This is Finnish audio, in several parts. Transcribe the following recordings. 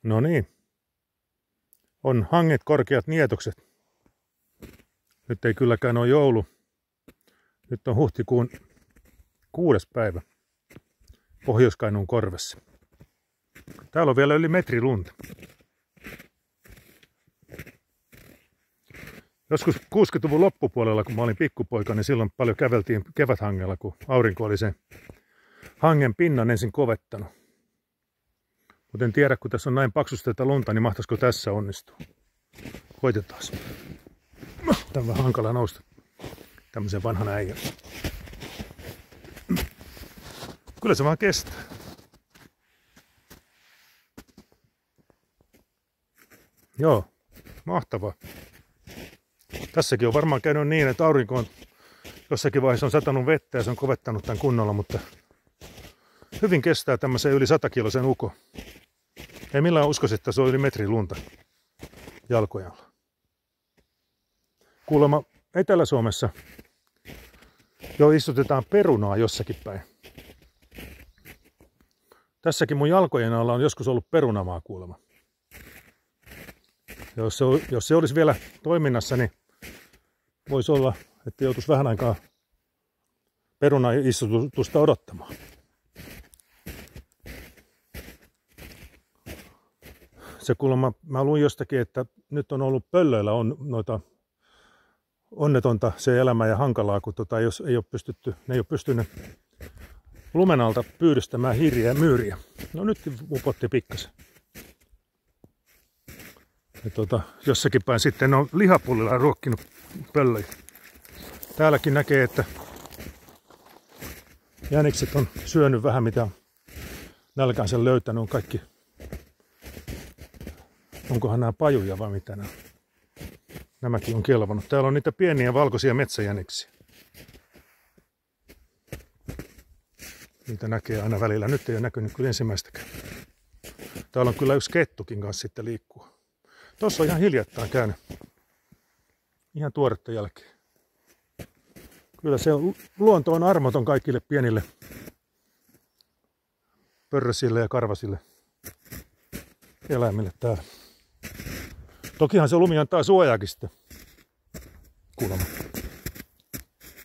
No niin. On hanget korkeat nietokset. Nyt ei kylläkään ole joulu. Nyt on huhtikuun 6. päivä Pohjois-Kainuun korvessa. Täällä on vielä yli metri lunta. Joskus 60-luvun loppupuolella, kun mä olin pikkupoika, niin silloin paljon käveltiin keväthangella, kun aurinko oli sen hangen pinnan ensin kovettanut. Mutta en tiedä, kun tässä on näin paksusti tätä lunta, niin mahtaisiko tässä onnistua. Koitetaan. Tämä on vähän hankala nousta tämmöisen vanhan äijän. Kyllä se vaan kestää. Joo, mahtavaa. Tässäkin on varmaan käynyt niin, että aurinko on jossakin vaiheessa on satanut vettä ja se on kovettanut tämän kunnolla, mutta hyvin kestää tämmöisen yli 100-kilosen uko. Ei millään uskoisi, että se on yli metri lunta jalkojen alla. Kuulemma Etelä-Suomessa jo istutetaan perunaa jossakin päin. Tässäkin mun jalkojen alla on joskus ollut perunamaa kuulemma. Ja jos se olisi vielä toiminnassa, niin voisi olla, että joutuisi vähän aikaa perunaistutusta odottamaan. Se kuulemma, mä luin jostakin, että nyt on ollut pöllöillä noita onnetonta se elämä ja hankalaa, kun ne ei ole pystynyt lumen alta pyydystämään hiiriä ja myyriä. No nytkin upotti pikkasen. Ja jossakin päin sitten on lihapullilla ruokkinut pöllöjä. Täälläkin näkee, että jänikset on syönyt vähän mitä on nälkäänsä löytänyt. On kaikki. Onkohan nämä pajuja vai mitä nämä? Nämäkin on kelvannut. Täällä on niitä pieniä valkoisia metsäjäniksiä. Niitä näkee aina välillä. Nyt ei ole näkynyt kyllä ensimmäistäkään. Täällä on kyllä yksi kettukin kanssa sitten liikkuu. Tuossa on ihan hiljattain käynyt. Ihan tuoretta jälkeen. Kyllä se luonto on armoton kaikille pienille pörrösille ja karvasille eläimille täällä. Tokihan se lumi antaa suojaakin sitten. Kuulemma.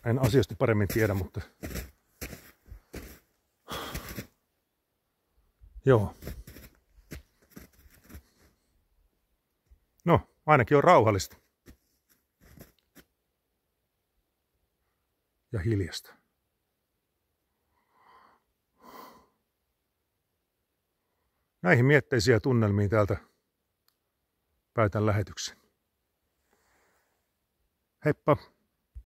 En asiasta paremmin tiedä, mutta joo. No, ainakin on rauhallista. Ja hiljasta. Näihin mietteisiä tunnelmiin täältä päätän lähetyksen. Heippa!